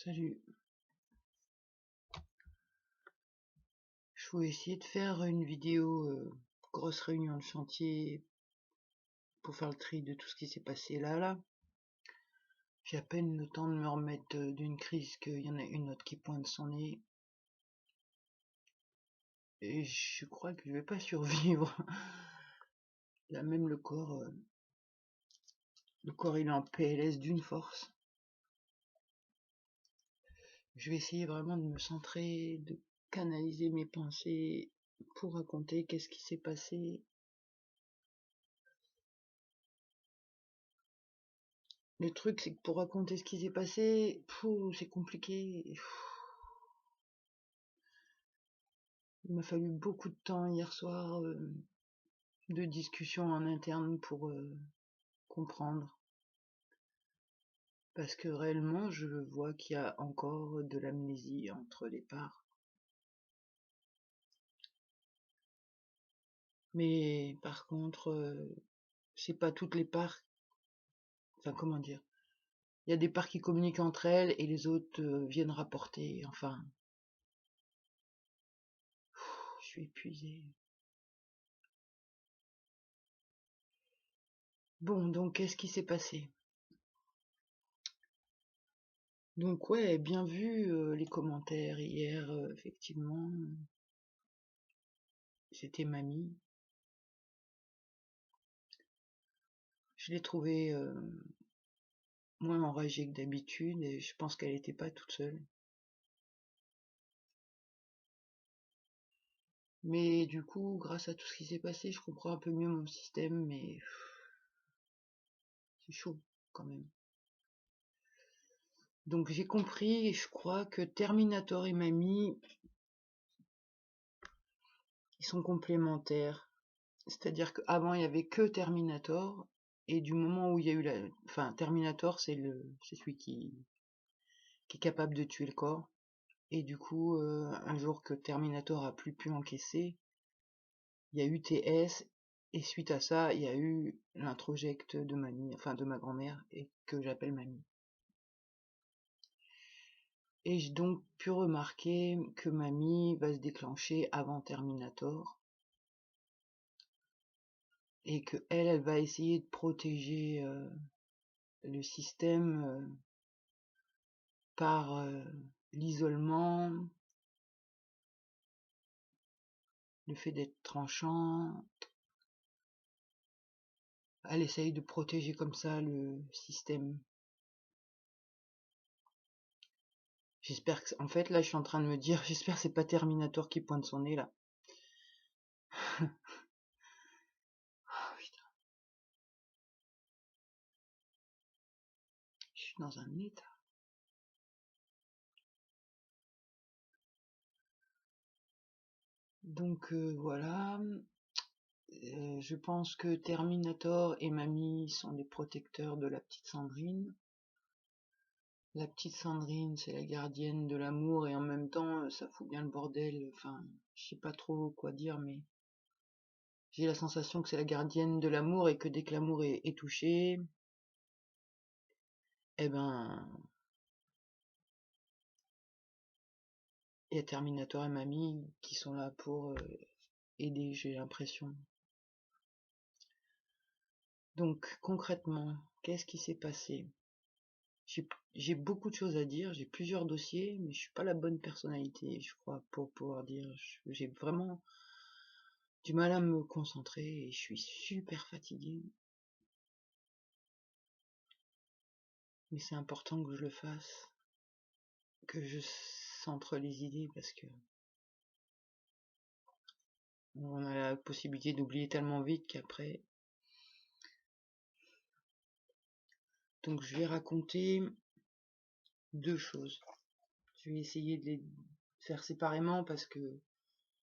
Salut. Je voulais essayer de faire une vidéo grosse réunion de chantier pour faire le tri de tout ce qui s'est passé là. J'ai à peine le temps de me remettre d'une crise qu'il y en a une autre qui pointe son nez. Et je crois que je vais pas survivre. Là même le corps il est en PLS d'une force. Je vais essayer vraiment de me centrer, de canaliser mes pensées pour raconter qu'est-ce qui s'est passé. Le truc, c'est que pour raconter ce qui s'est passé, c'est compliqué. Il m'a fallu beaucoup de temps hier soir de discussion en interne pour comprendre. Parce que réellement, je vois qu'il y a encore de l'amnésie entre les parts. Mais par contre, c'est pas toutes les parts. Enfin, comment dire? Il y a des parts qui communiquent entre elles et les autres viennent rapporter. Enfin, je suis épuisée. Bon, donc qu'est-ce qui s'est passé? Donc ouais, bien vu les commentaires hier, effectivement, c'était mamie. Je l'ai trouvée moins enragée que d'habitude et je pense qu'elle n'était pas toute seule. Mais du coup, grâce à tout ce qui s'est passé, je comprends un peu mieux mon système, mais c'est chaud quand même. Donc j'ai compris et je crois que Terminator et Mamie, ils sont complémentaires. C'est-à-dire qu'avant, il y avait que Terminator, et du moment où il y a eu la... Enfin, Terminator, c'est celui qui est capable de tuer le corps. Et du coup, un jour que Terminator a plus pu encaisser, il y a eu TS, et suite à ça, il y a eu l'introjecte de mamie, enfin de ma grand-mère, et que j'appelle mamie. Et j'ai donc pu remarquer que mamie va se déclencher avant Terminator, et que elle va essayer de protéger le système par l'isolement, le fait d'être tranchant. Elle essaye de protéger comme ça le système. J'espère que... En fait, là, je suis en train de me dire, j'espère que c'est pas Terminator qui pointe son nez, là. Oh, putain. Je suis dans un état. Donc, voilà. Je pense que Terminator et Mamie sont les protecteurs de la petite Sandrine. La petite Sandrine, c'est la gardienne de l'amour et en même temps, ça fout bien le bordel. Enfin, je sais pas trop quoi dire, mais j'ai la sensation que c'est la gardienne de l'amour et que dès que l'amour est touché, eh ben, il y a Terminator et Mamie qui sont là pour aider, j'ai l'impression. Donc, concrètement, qu'est-ce qui s'est passé? J'ai beaucoup de choses à dire, j'ai plusieurs dossiers, mais je suis pas la bonne personnalité, je crois, pour pouvoir dire. J'ai vraiment du mal à me concentrer et je suis super fatiguée. Mais c'est important que je le fasse, que je centre les idées parce que on a la possibilité d'oublier tellement vite qu'après. Donc je vais raconter deux choses. Je vais essayer de les faire séparément parce que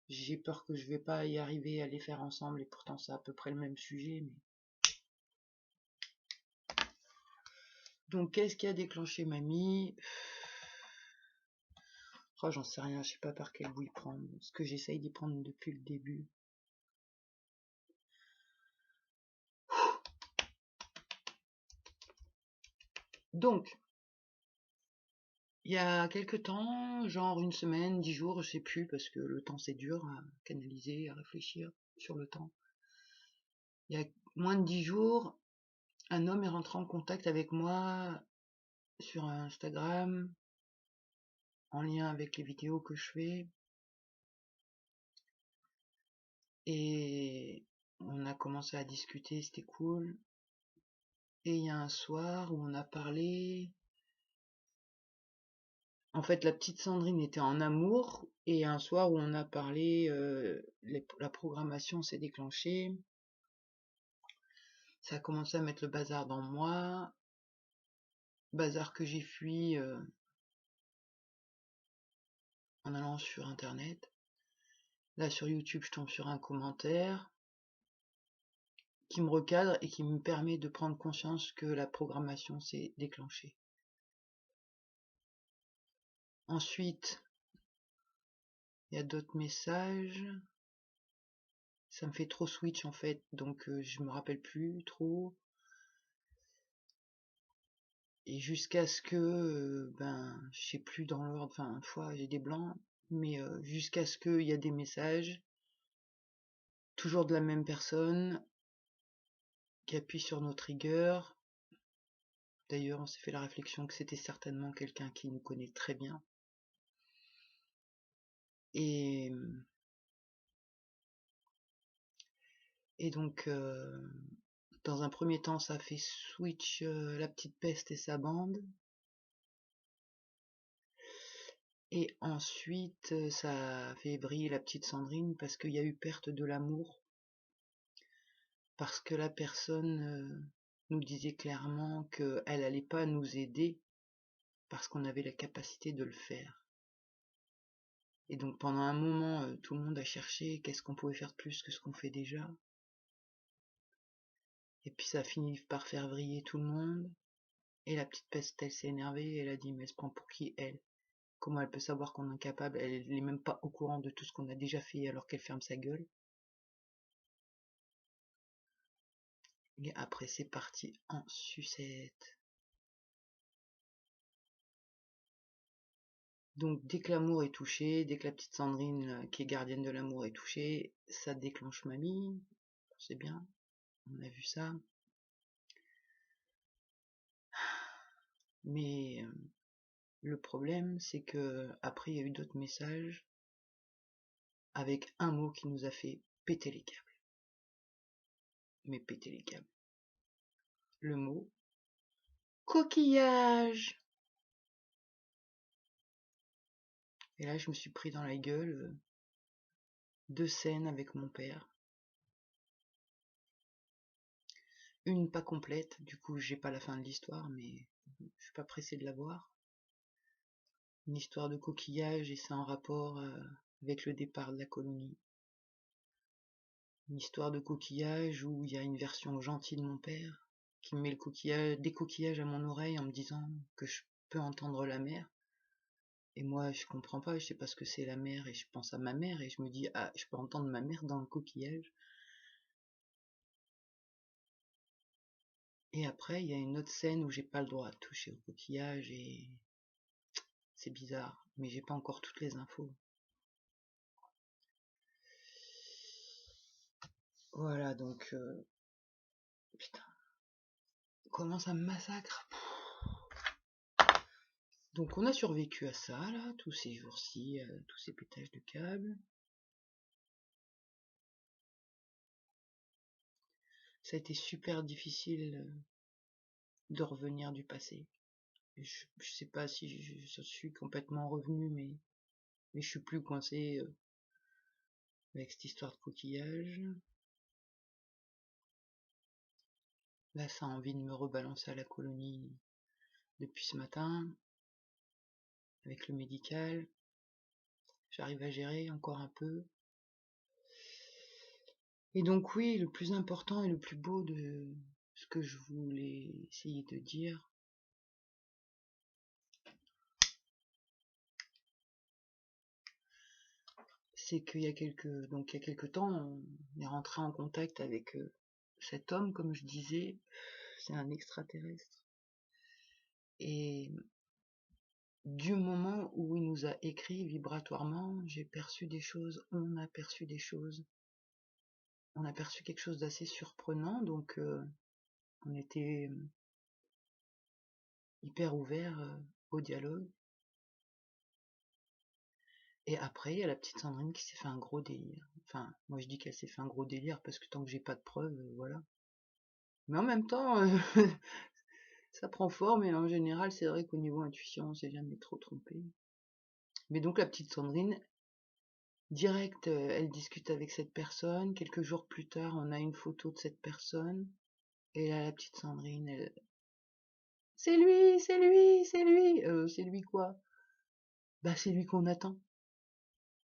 j'ai peur que je vais pas y arriver à les faire ensemble et pourtant c'est à peu près le même sujet. Mais... Donc qu'est-ce qui a déclenché mamie? Oh, j'en sais rien, je sais pas par quel bout y prendre. Ce que j'essaye d'y prendre depuis le début. Donc, Il y a quelque temps, genre une semaine, 10 jours, je sais plus, parce que le temps c'est dur à canaliser, à réfléchir sur le temps. Il y a moins de 10 jours, un homme est rentré en contact avec moi sur Instagram, en lien avec les vidéos que je fais, et on a commencé à discuter, c'était cool. Et il y a un soir où on a parlé. En fait, la petite Sandrine était en amour, et un soir où on a parlé, la programmation s'est déclenchée. Ça a commencé à mettre le bazar dans moi, bazar que j'ai fui en allant sur internet. Là, sur YouTube, je tombe sur un commentaire qui me recadre et qui me permet de prendre conscience que la programmation s'est déclenchée. Ensuite, il y a d'autres messages. Ça me fait trop switch en fait, donc je me rappelle plus trop. Et jusqu'à ce que, je sais plus dans l'ordre, enfin, une fois j'ai des blancs, mais jusqu'à ce qu'il y a des messages, toujours de la même personne, qui appuie sur nos triggers. D'ailleurs, on s'est fait la réflexion que c'était certainement quelqu'un qui nous connaît très bien. Et, et donc, dans un premier temps, ça a fait switch la petite peste et sa bande. Et ensuite, ça a fait briller la petite Sandrine parce qu'il y a eu perte de l'amour. Parce que la personne nous disait clairement qu'elle allait pas nous aider parce qu'on avait la capacité de le faire. Et donc pendant un moment, tout le monde a cherché qu'est-ce qu'on pouvait faire de plus que ce qu'on fait déjà. Et puis ça a fini par faire vriller tout le monde. Et la petite peste, elle s'est énervée, elle a dit mais elle se prend pour qui elle? Comment elle peut savoir qu'on est incapable? Elle est même pas au courant de tout ce qu'on a déjà fait alors qu'elle ferme sa gueule. Et après c'est parti en sucette. Donc dès que l'amour est touché, dès que la petite Sandrine, qui est gardienne de l'amour, est touchée, ça déclenche mamie, c'est bien, on a vu ça. Mais le problème, c'est que après il y a eu d'autres messages avec un mot qui nous a fait péter les câbles. Mais péter les câbles. Le mot coquillage. Et là, je me suis pris dans la gueule 2 scènes avec mon père. Une pas complète, du coup j'ai pas la fin de l'histoire, mais je suis pas pressé de la voir. Une histoire de coquillage et c'est en rapport avec le départ de la colonie. Une histoire de coquillage où il y a une version gentille de mon père qui me met des coquillages à mon oreille en me disant que je peux entendre la mer. Et moi je comprends pas, je sais pas ce que c'est la mer et je pense à ma mère et je me dis ah je peux entendre ma mère dans le coquillage. Et après il y a une autre scène où j'ai pas le droit de toucher au coquillage et c'est bizarre, mais j'ai pas encore toutes les infos. Voilà donc putain, comment ça me massacre. Donc on a survécu à ça là, tous ces jours-ci, tous ces pétages de câbles. Ça a été super difficile de revenir du passé. Je sais pas si je suis complètement revenu, mais je suis plus coincé avec cette histoire de coquillage. Là, ça a envie de me rebalancer à la colonie depuis ce matin, avec le médical. J'arrive à gérer encore un peu. Et donc oui, le plus important et le plus beau de ce que je voulais essayer de dire, c'est qu'il y a quelques temps, on est rentré en contact avec cet homme, comme je disais, c'est un extraterrestre. Et du moment où il nous a écrit vibratoirement, j'ai perçu des choses, on a perçu des choses. On a perçu quelque chose d'assez surprenant, donc on était hyper ouvert au dialogue. Et après, il y a la petite Sandrine qui s'est fait un gros délire. Enfin, moi je dis qu'elle s'est fait un gros délire parce que tant que j'ai pas de preuves, voilà. Mais en même temps, ça prend forme et en général, c'est vrai qu'au niveau intuition, on s'est jamais trop trompé. Mais donc la petite Sandrine, direct, elle discute avec cette personne. Quelques jours plus tard, on a une photo de cette personne. Et là, la petite Sandrine, elle... C'est lui, c'est lui, c'est lui. C'est lui quoi? Bah, c'est lui qu'on attend.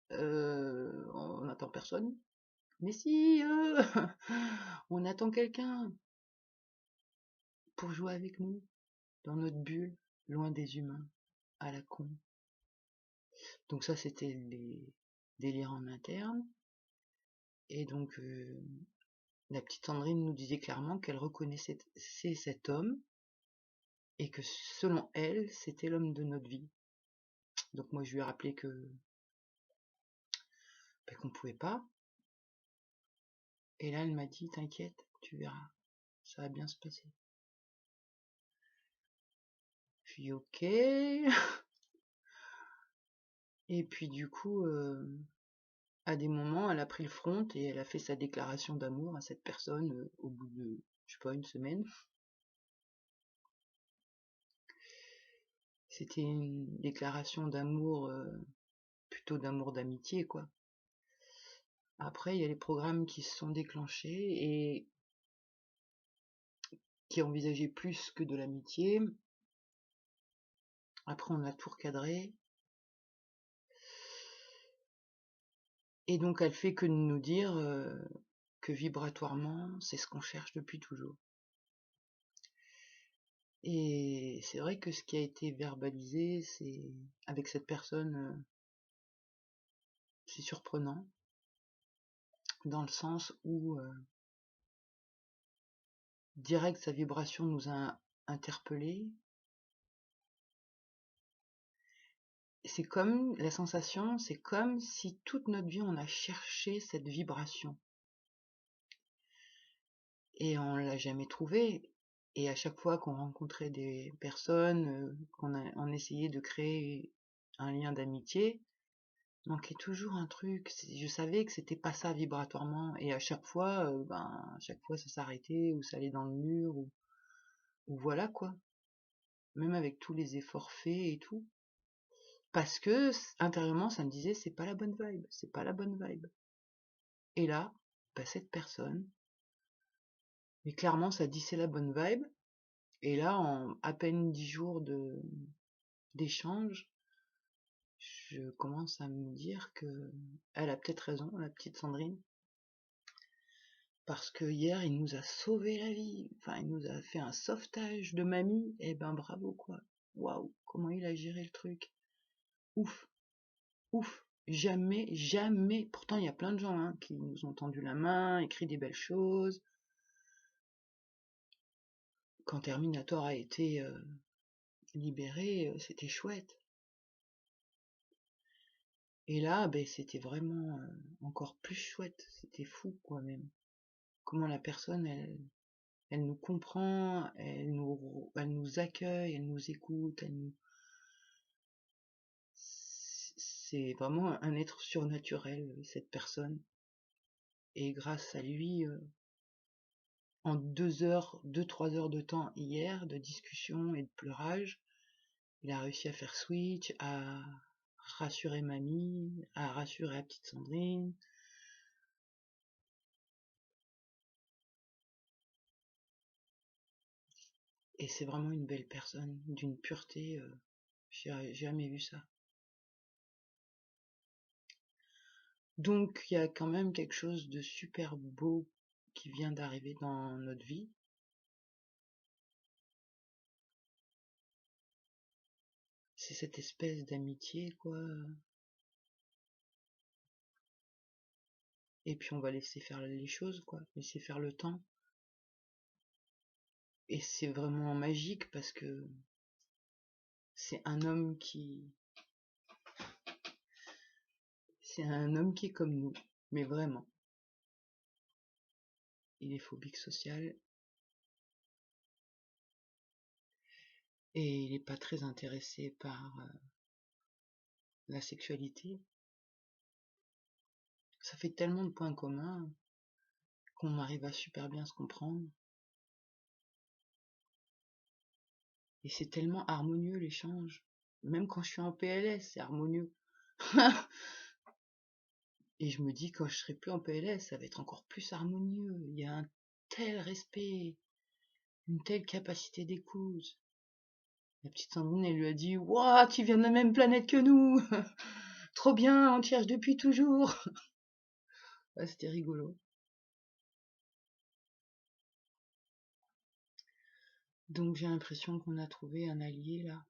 On attend personne. Mais si, on attend quelqu'un pour jouer avec nous, dans notre bulle, loin des humains, à la con. Donc ça, c'était les délires en interne. Et donc, la petite Sandrine nous disait clairement qu'elle reconnaissait cet homme et que selon elle, c'était l'homme de notre vie. Donc moi, je lui ai rappelé que qu'on pouvait pas. Et là, elle m'a dit, t'inquiète, tu verras, ça va bien se passer. Puis ok. Et puis du coup, à des moments, elle a pris le front et elle a fait sa déclaration d'amour à cette personne au bout de, je sais pas, une semaine. C'était une déclaration d'amour, plutôt d'amour d'amitié, quoi. Après, il y a les programmes qui se sont déclenchés et qui envisageaient plus que de l'amitié. Après, on a tout recadré. Et donc, elle fait que de nous dire que vibratoirement, c'est ce qu'on cherche depuis toujours. Et c'est vrai que ce qui a été verbalisé, c'est avec cette personne, c'est surprenant, dans le sens où direct sa vibration nous a interpellés. C'est comme la sensation, c'est comme si toute notre vie on a cherché cette vibration et on l'a jamais trouvée. Et à chaque fois qu'on rencontrait des personnes, on essayait de créer un lien d'amitié, manquait toujours un truc. Je savais que c'était pas ça vibratoirement, et à chaque fois, à chaque fois ça s'arrêtait ou ça allait dans le mur ou voilà quoi. Même avec tous les efforts faits et tout, parce que intérieurement ça me disait c'est pas la bonne vibe, c'est pas la bonne vibe. Et là, cette personne, mais clairement ça dit c'est la bonne vibe. Et là, en à peine 10 jours d'échange, je commence à me dire que elle a peut-être raison, la petite Sandrine, parce que hier il nous a sauvé la vie, enfin il nous a fait un sauvetage de mamie, et ben bravo quoi, waouh, comment il a géré le truc, ouf, ouf, jamais, jamais, pourtant il y a plein de gens qui nous ont tendu la main, écrit des belles choses, quand Terminator a été libéré, c'était chouette, et là c'était vraiment encore plus chouette, c'était fou quoi même, comment la personne elle nous comprend, elle nous accueille, elle nous écoute, c'est vraiment un être surnaturel, cette personne. Et grâce à lui, en 3 heures de temps hier, de discussion et de pleurage, il a réussi à faire switch, à rassurer mamie, à rassurer la petite Sandrine. Et c'est vraiment une belle personne, d'une pureté, j'ai jamais vu ça. Donc il y a quand même quelque chose de super beau qui vient d'arriver dans notre vie. C'est cette espèce d'amitié, quoi. Et puis on va laisser faire les choses, quoi. Laisser faire le temps. Et c'est vraiment magique parce que c'est un homme qui est comme nous, mais vraiment. Il est phobique social et il n'est pas très intéressé par la sexualité. Ça fait tellement de points communs qu'on arrive à super bien se comprendre. Et c'est tellement harmonieux l'échange. Même quand je suis en PLS, c'est harmonieux. Et je me dis, quand je serai plus en PLS, ça va être encore plus harmonieux. Il y a un tel respect, une telle capacité d'écoute. La petite Sandrine, elle lui a dit, Ouah, tu viens de la même planète que nous! Trop bien, on te cherche depuis toujours! Ouais, c'était rigolo. Donc j'ai l'impression qu'on a trouvé un allié là.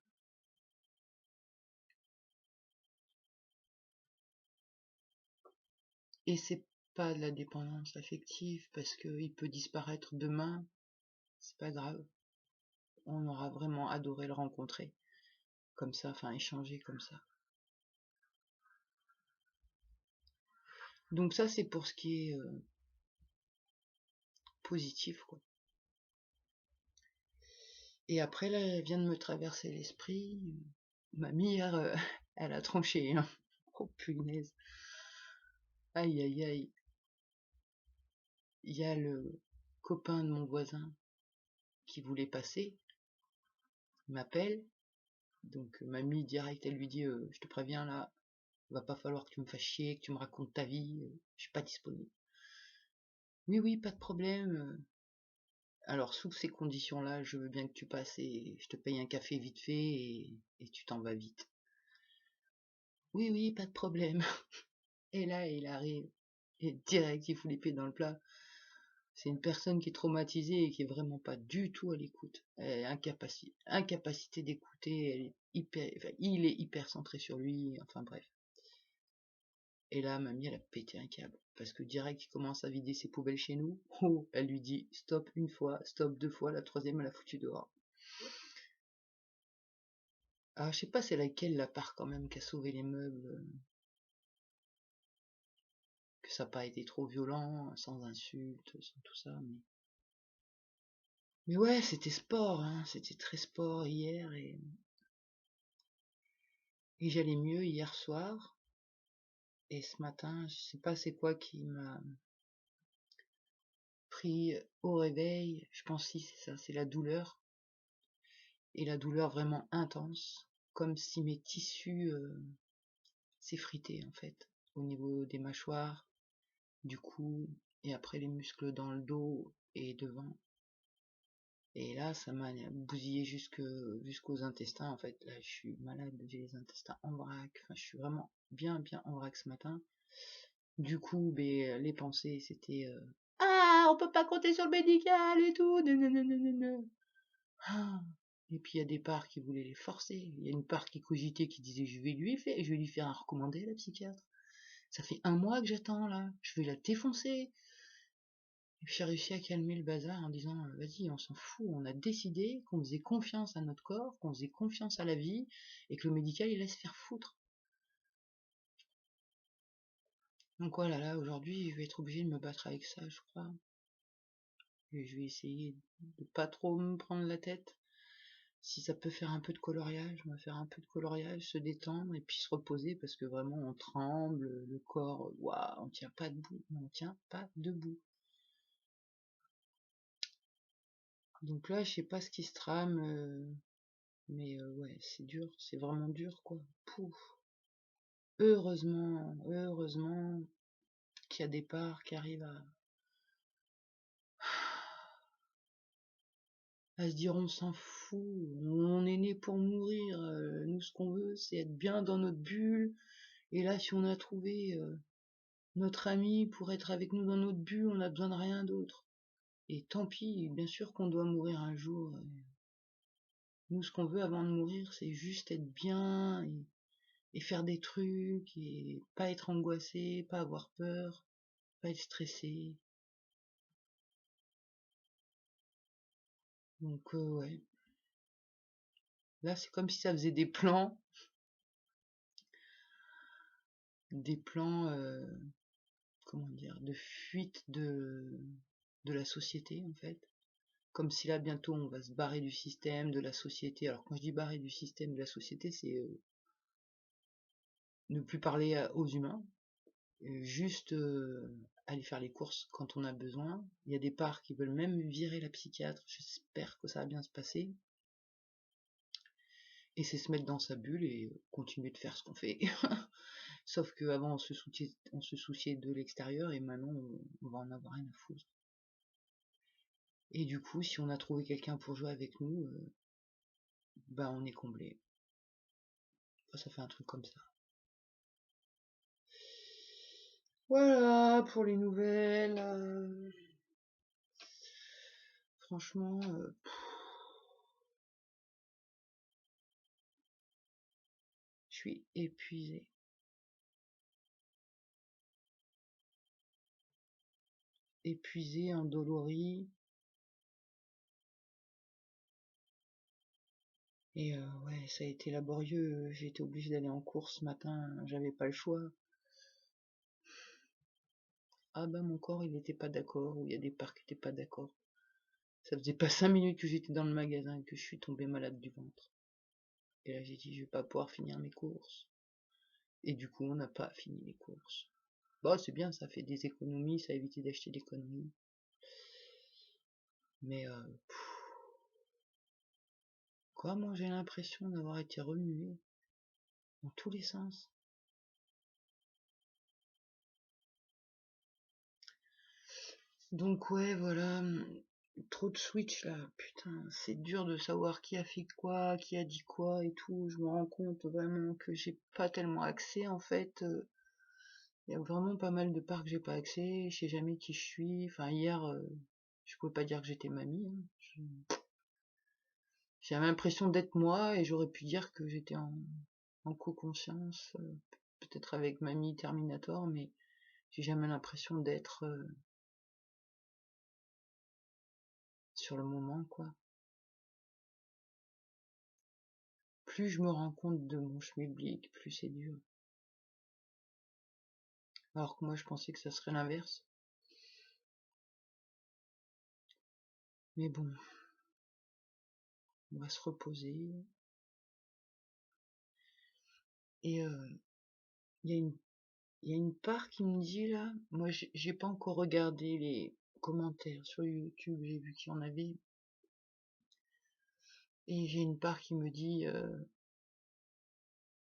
Et c'est pas de la dépendance affective parce qu'il peut disparaître demain, c'est pas grave. On aura vraiment adoré le rencontrer comme ça, enfin échanger comme ça. Donc ça c'est pour ce qui est positif quoi. Et après là, elle vient de me traverser l'esprit. Mamie hier, elle a tranché. Hein. Oh punaise. Aïe aïe aïe. Il y a le copain de mon voisin qui voulait passer. Il m'appelle. Donc mamie direct, elle lui dit je te préviens là, va pas falloir que tu me fasses chier, que tu me racontes ta vie, je suis pas disponible. Oui oui, pas de problème. Alors sous ces conditions-là, je veux bien que tu passes et je te paye un café vite fait et tu t'en vas vite. Oui oui, pas de problème. Et là il arrive et direct il fout l'épée dans le plat. C'est une personne qui est traumatisée et qui est vraiment pas du tout à l'écoute. Elle est incapacité d'écouter, elle est il est hyper centré sur lui, enfin bref. Et là, mamie, elle a pété un câble. Parce que direct, il commence à vider ses poubelles chez nous. Oh, elle lui dit stop une fois, stop deux fois, la troisième, elle a foutu dehors. Ah, je sais pas c'est laquelle la part quand même qui a sauvé les meubles. Que ça n'a pas été trop violent, sans insultes, sans tout ça. Mais ouais, c'était sport, hein. C'était très sport hier et j'allais mieux hier soir. Et ce matin, je sais pas c'est quoi qui m'a pris au réveil. Je pense si c'est ça, c'est la douleur. Et la douleur vraiment intense, comme si mes tissus s'effritaient en fait, au niveau des mâchoires, du cou, et après les muscles dans le dos et devant. Et là, ça m'a bousillé jusqu'aux intestins en fait. Là, je suis malade, j'ai les intestins en vrac. Enfin, je suis vraiment bien en vrac ce matin. Du coup, les pensées, c'était ah, on peut pas compter sur le médical et tout. Ah. Et puis il y a des parts qui voulaient les forcer. Il y a une part qui cogitait qui disait je vais lui faire un recommandé la psychiatre. Ça fait 1 mois que j'attends là, je vais la défoncer. Et puis j'ai réussi à calmer le bazar en disant vas-y on s'en fout, on a décidé qu'on faisait confiance à notre corps, qu'on faisait confiance à la vie et que le médical il laisse faire foutre. Donc voilà là aujourd'hui je vais être obligé de me battre avec ça je crois. Et je vais essayer de pas trop me prendre la tête. Si ça peut faire un peu de coloriage, on va faire un peu de coloriage, se détendre et puis se reposer parce que vraiment on tremble, le corps, waouh, on tient pas debout, on tient pas debout. Donc là, je sais pas ce qui se trame, mais ouais, c'est dur, c'est vraiment dur quoi. Pouf. Heureusement qu'il y a des parts qui arrivent à se dire on s'en fout, on est né pour mourir, nous ce qu'on veut c'est être bien dans notre bulle, et là si on a trouvé notre ami pour être avec nous dans notre bulle, on n'a besoin de rien d'autre. Et tant pis, bien sûr qu'on doit mourir un jour. Nous, ce qu'on veut avant de mourir, c'est juste être bien et faire des trucs et pas être angoissé, pas avoir peur, pas être stressé. Donc ouais, Là, c'est comme si ça faisait des plans, comment dire, de fuite de la société, en fait. Comme si là, bientôt, on va se barrer du système, de la société. Alors, quand je dis barrer du système, de la société, c'est ne plus parler aux humains, juste aller faire les courses quand on a besoin. Il y a des parts qui veulent même virer la psychiatre. J'espère que ça va bien se passer. Et c'est se mettre dans sa bulle et continuer de faire ce qu'on fait. Sauf qu'avant, on se souciait de l'extérieur et maintenant, on va en avoir rien à foutre. Et du coup, si on a trouvé quelqu'un pour jouer avec nous, bah on est comblé. Ça fait un truc comme ça. Voilà pour les nouvelles. Franchement, je suis épuisée. Épuisée, endolorie. Et ouais, ça a été laborieux. J'ai été obligée d'aller en course ce matin. J'avais pas le choix. Ah bah mon corps il était pas d'accord, ou il y a des parts qui étaient pas d'accord. Ça faisait pas 5 minutes que j'étais dans le magasin et que je suis tombée malade du ventre. Et là j'ai dit je vais pas pouvoir finir mes courses. Et du coup on n'a pas fini les courses. Bon c'est bien, ça fait des économies, ça a évité d'acheter des conneries. Mais quoi, moi j'ai l'impression d'avoir été remuée dans tous les sens. Donc ouais voilà, trop de switch là, putain, c'est dur de savoir qui a fait quoi, qui a dit quoi et tout. Je me rends compte vraiment que j'ai pas tellement accès en fait. Il y a vraiment pas mal de parts que j'ai pas accès, je sais jamais qui je suis. Enfin hier, je pouvais pas dire que j'étais mamie. J'ai l'impression d'être moi et j'aurais pu dire que j'étais en co-conscience, peut-être avec mamie Terminator, mais j'ai jamais l'impression d'être sur le moment quoi. Plus je me rends compte de mon schmilblick, plus c'est dur. Alors que moi je pensais que ça serait l'inverse. Mais bon, on va se reposer. Et il y a une part qui me dit là, moi j'ai pas encore regardé les commentaires sur YouTube, j'ai vu qu'il y en avait. Et j'ai une part qui me dit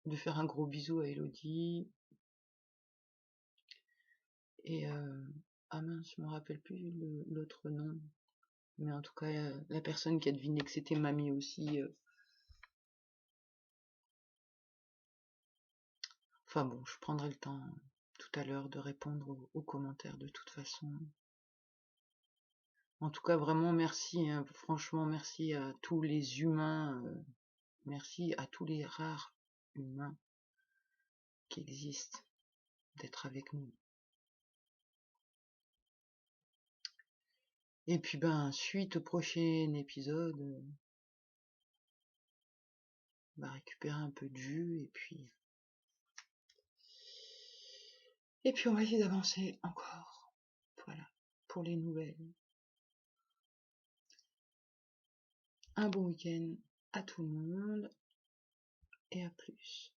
de faire un gros bisou à Elodie. Et ah mince, je me rappelle plus l'autre nom. Mais en tout cas, la personne qui a deviné que c'était mamie aussi. Enfin bon, je prendrai le temps tout à l'heure de répondre aux commentaires de toute façon. En tout cas, vraiment merci, hein, franchement merci à tous les humains, merci à tous les rares humains qui existent d'être avec nous. Et puis ben, suite au prochain épisode, on va récupérer un peu de jus et puis on va essayer d'avancer encore. Voilà, pour les nouvelles. Un bon week-end à tout le monde et à plus.